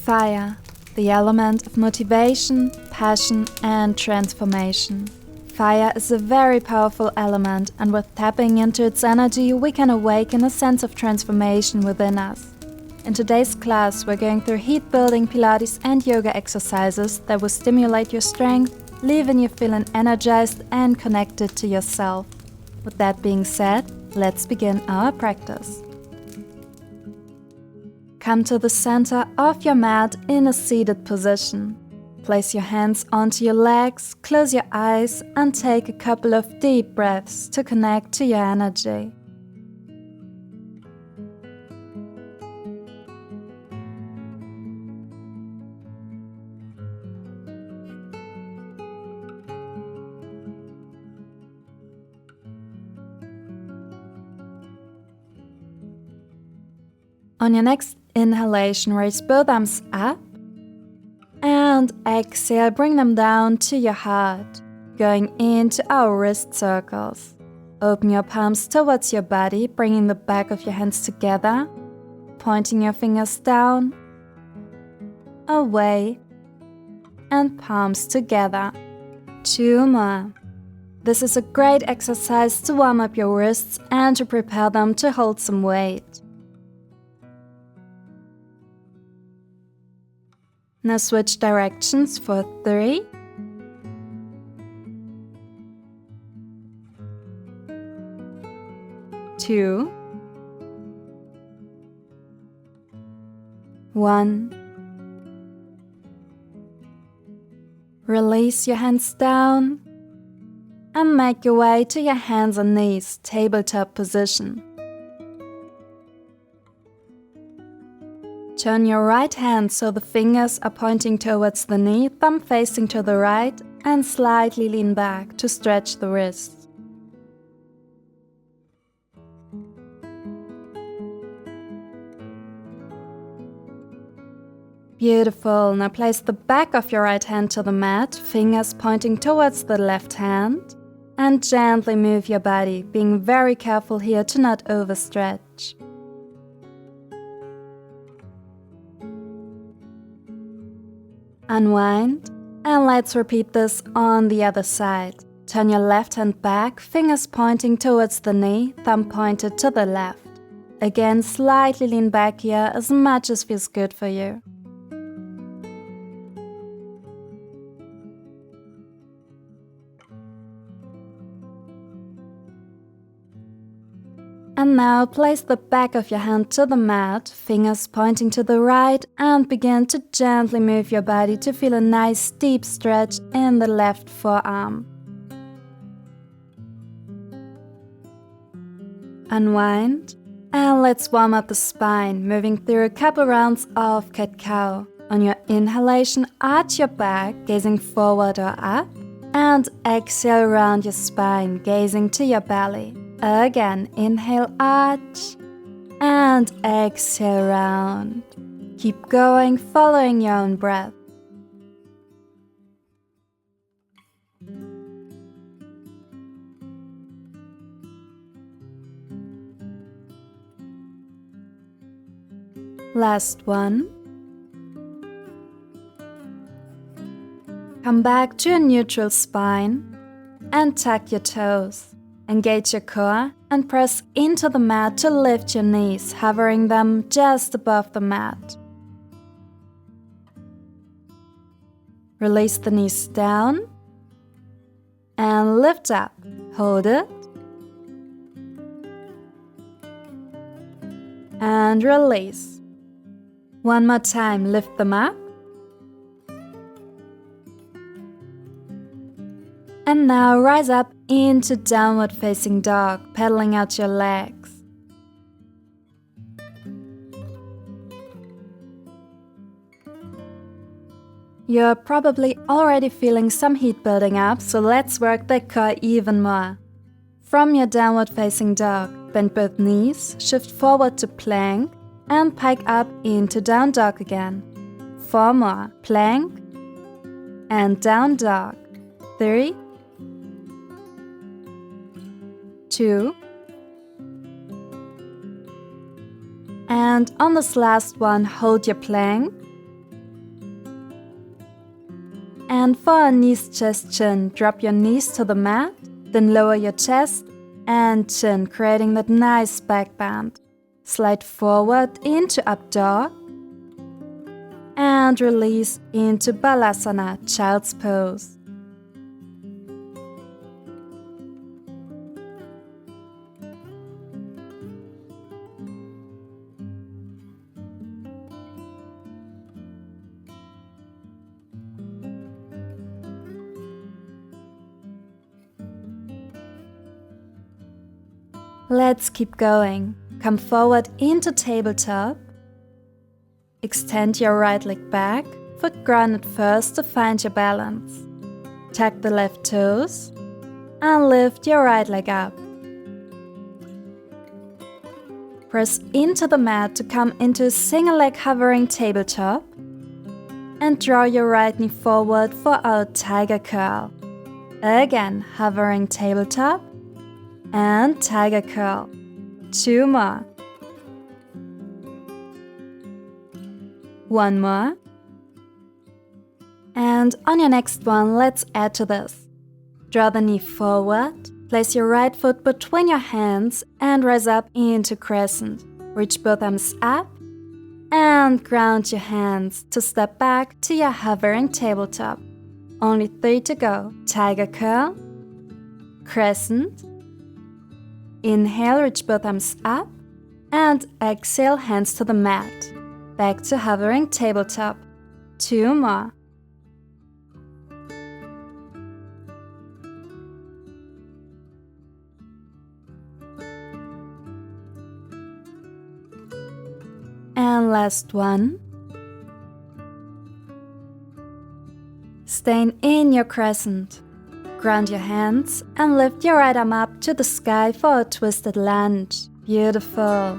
Fire, the element of motivation, passion, and transformation. Fire is a very powerful element, and with tapping into its energy, we can awaken a sense of transformation within us. In today's class, we're going through heat-building Pilates and yoga exercises that will stimulate your strength, leaving you feeling energized and connected to yourself. With that being said, let's begin our practice. Come to the center of your mat in a seated position. Place your hands onto your legs, close your eyes, and take a couple of deep breaths to connect to your energy. On your next inhalation, raise both arms up. And exhale, bring them down to your heart, going into our wrist circles. Open your palms towards your body, bringing the back of your hands together, pointing your fingers down, away, and palms together. 2 more. This is a great exercise to warm up your wrists and to prepare them to hold some weight. Now switch directions for 3, 2, 1. Release your hands down and make your way to your hands and knees, tabletop position. Turn your right hand so the fingers are pointing towards the knee, thumb facing to the right, and slightly lean back to stretch the wrists. Beautiful. Now place the back of your right hand to the mat, fingers pointing towards the left hand, and gently move your body, being very careful here to not overstretch. Unwind, and let's repeat this on the other side. Turn your left hand back, fingers pointing towards the knee, thumb pointed to the left. Again, slightly lean back here as much as feels good for you. And now place the back of your hand to the mat, fingers pointing to the right, and begin to gently move your body to feel a nice deep stretch in the left forearm. Unwind, and let's warm up the spine, moving through a couple rounds of cat-cow. On your inhalation, arch your back, gazing forward or up, and exhale round your spine, gazing to your belly. Again, inhale, arch, and exhale, round. Keep going, following your own breath. Last one. Come back to a neutral spine and tuck your toes. Engage your core and press into the mat to lift your knees, hovering them just above the mat. Release the knees down and lift up. Hold it. And release. One more time, lift them up. And now rise up into downward facing dog, pedaling out your legs. You're probably already feeling some heat building up, so let's work the core even more. From your downward facing dog, bend both knees, shift forward to plank, and pike up into down dog again. 4 more, plank, and down dog. 3, 2, and on this last one, hold your plank, and for a knees, chest, chin, drop your knees to the mat, then lower your chest and chin, creating that nice back bend. Slide forward into up dog and release into Balasana, child's pose. Let's keep going. Come forward into tabletop. Extend your right leg back, foot grounded first to find your balance. Tuck the left toes and lift your right leg up. Press into the mat to come into a single leg hovering tabletop and draw your right knee forward for our tiger curl. Again, hovering tabletop and tiger curl. 2 more. 1 more. And on your next one, let's add to this. Draw the knee forward, place your right foot between your hands and rise up into crescent. Reach both arms up and ground your hands to step back to your hovering tabletop. Only 3 to go. Tiger curl, crescent. Inhale, reach both arms up, and exhale, hands to the mat. Back to hovering tabletop. 2 more. And last one. Staying in your crescent. Ground your hands and lift your right arm up to the sky for a twisted lunge. Beautiful.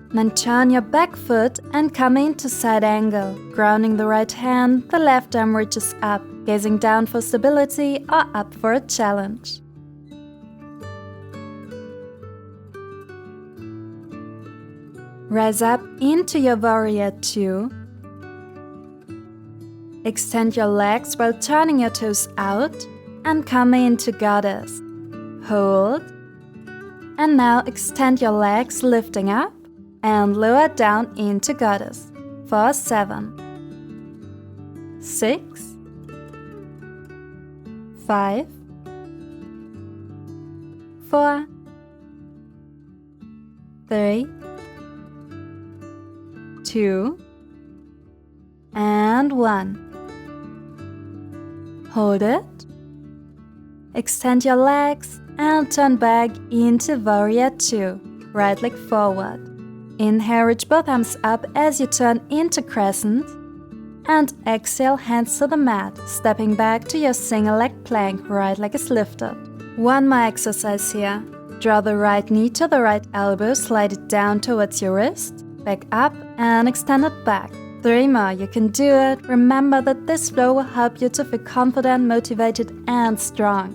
Then turn your back foot and come into side angle. Grounding the right hand, the left arm reaches up, gazing down for stability or up for a challenge. Rise up into your warrior 2. Extend your legs while turning your toes out and come into goddess. Hold. And now extend your legs, lifting up and lower down into goddess for 7, 6, 5, 4, 3, 2, and 1. Hold it. Extend your legs and turn back into warrior 2. Right leg forward. Inhale, reach both arms up as you turn into crescent. And exhale, hands to the mat, stepping back to your single leg plank. Right leg is lifted. 1 more exercise here. Draw the right knee to the right elbow, slide it down towards your wrist, back up and extend it back. 3 more, you can do it. Remember that this flow will help you to feel confident, motivated and strong.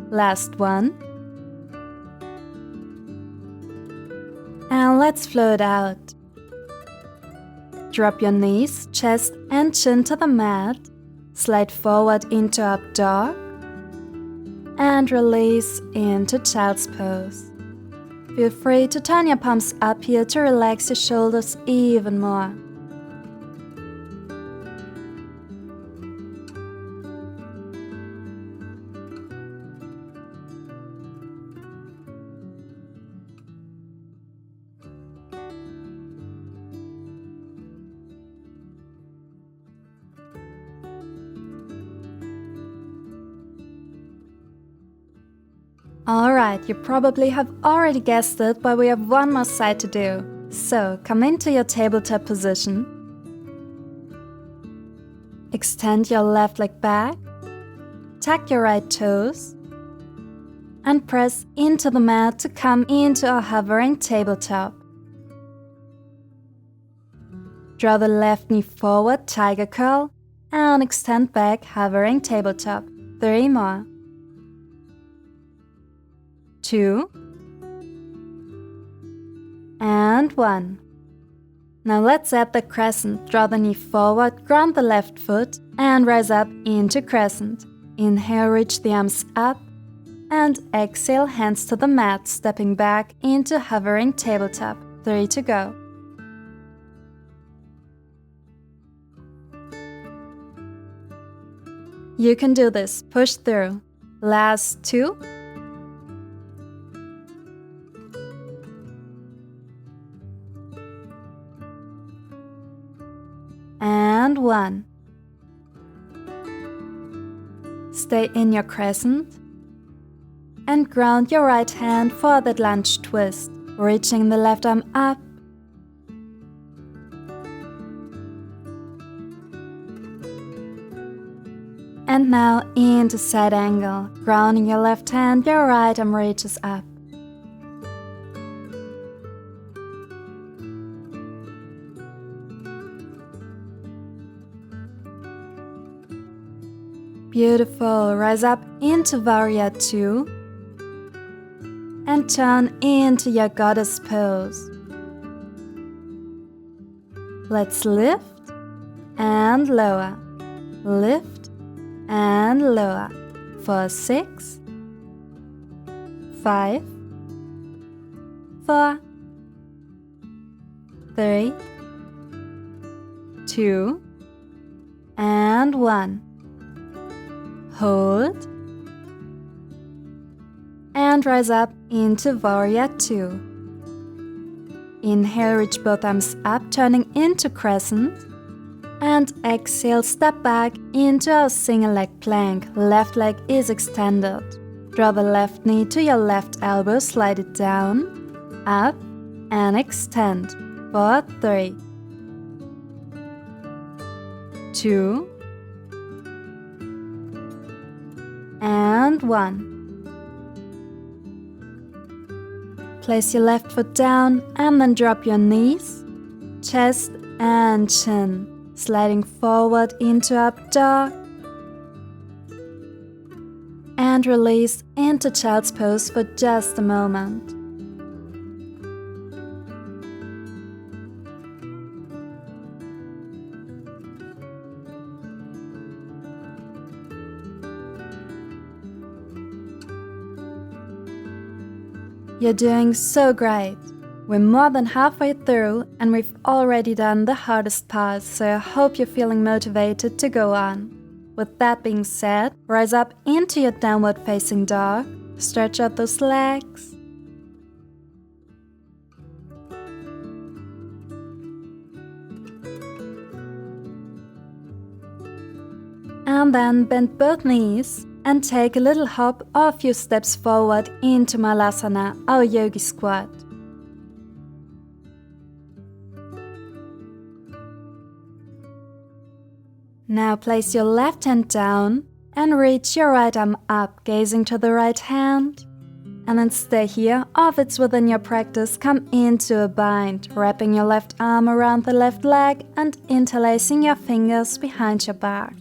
Last one. And let's flow it out. Drop your knees, chest and chin to the mat. Slide forward into up dog. And release into child's pose. Feel free to turn your palms up here to relax your shoulders even more. Alright, you probably have already guessed it, but we have one more side to do. So, come into your tabletop position. Extend your left leg back. Tuck your right toes. And press into the mat to come into a hovering tabletop. Draw the left knee forward, tiger curl, and extend back, hovering tabletop. 3 more. 2 and 1. Now let's add the crescent. Draw the knee forward, ground the left foot, and rise up into crescent. Inhale, reach the arms up, and exhale, hands to the mat, stepping back into hovering tabletop. 3 to go. You can do this. Push through. Last 2. And 1. Stay in your crescent and ground your right hand for that lunge twist, reaching the left arm up. And now into side angle, grounding your left hand, your right arm reaches up. Beautiful. Rise up into Warrior 2 and turn into your goddess pose. Let's lift and lower. Lift and lower for 6, 5, 4, 3, 2, and 1. Hold and rise up into Warrior 2. Inhale, reach both arms up, turning into crescent, and exhale, step back into our single leg plank. Left leg is extended. Draw the left knee to your left elbow, slide it down, up, and extend for 3, 2, and 1. Place your left foot down and then drop your knees, chest and chin, sliding forward into up dog and release into child's pose for just a moment. You're doing so great. We're more than halfway through and we've already done the hardest part, so I hope you're feeling motivated to go on. With that being said, rise up into your downward facing dog, stretch out those legs. And then bend both knees and take a little hop or a few steps forward into Malasana, our yogi squat. Now place your left hand down and reach your right arm up, gazing to the right hand. And then stay here, or if it's within your practice, come into a bind, wrapping your left arm around the left leg and interlacing your fingers behind your back.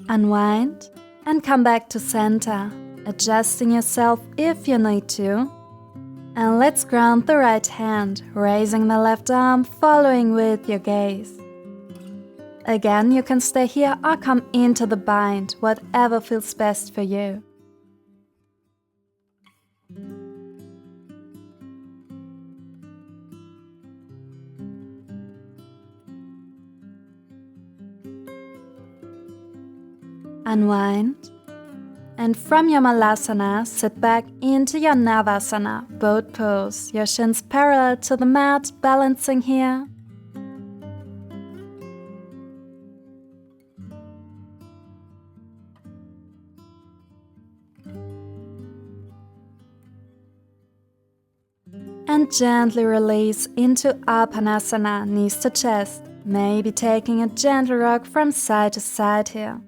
Unwind and come back to center, adjusting yourself if you need to. And let's ground the right hand, raising the left arm, following with your gaze. Again, you can stay here or come into the bind, whatever feels best for you. Unwind, and from your Malasana, sit back into your Navasana, boat pose, your shins parallel to the mat, balancing here. And gently release into Apanasana, knees to chest, maybe taking a gentle rock from side to side here.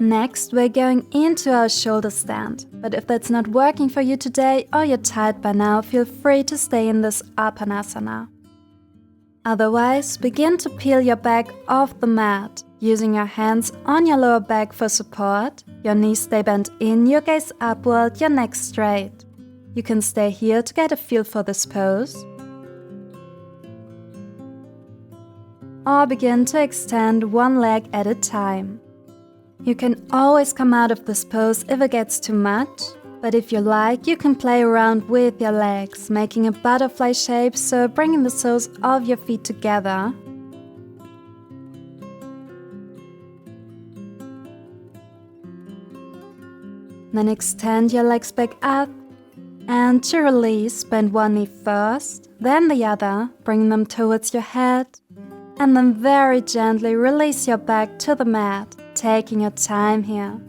Next, we're going into our shoulder stand, but if that's not working for you today or you're tired by now, feel free to stay in this Apanasana. Otherwise, begin to peel your back off the mat, using your hands on your lower back for support. Your knees stay bent in, your gaze upward, your neck straight. You can stay here to get a feel for this pose, or begin to extend one leg at a time. You can always come out of this pose if it gets too much, but if you like, you can play around with your legs, making a butterfly shape, so bringing the soles of your feet together. Then extend your legs back up, and to release, bend one knee first, then the other, bring them towards your head, and then very gently release your back to the mat, taking your time here.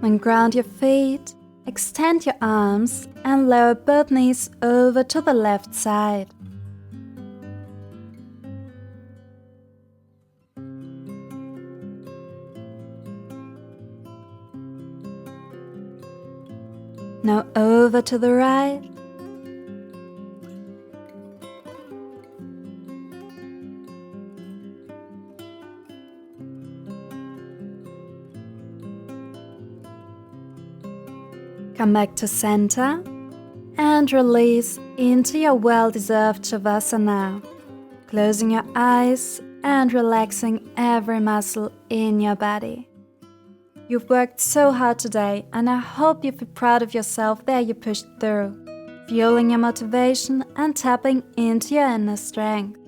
Then ground your feet, extend your arms and lower both knees over to the left side. Now over to the right. Come back to center and release into your well-deserved Savasana, closing your eyes and relaxing every muscle in your body. You've worked so hard today, and I hope you feel proud of yourself that you pushed through, fueling your motivation and tapping into your inner strength.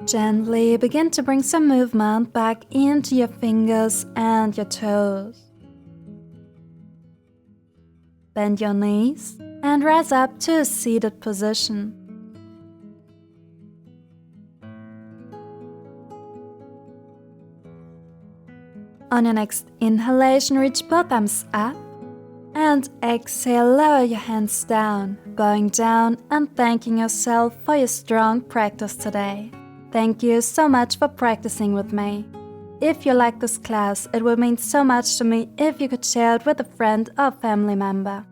Gently begin to bring some movement back into your fingers and your toes. Bend your knees and rise up to a seated position. On your next inhalation, reach both arms up, and exhale, lower your hands down, bowing down and thanking yourself for your strong practice today. Thank you so much for practicing with me. If you like this class, it would mean so much to me if you could share it with a friend or family member.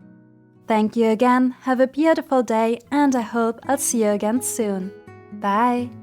Thank you again, have a beautiful day, and I hope I'll see you again soon. Bye!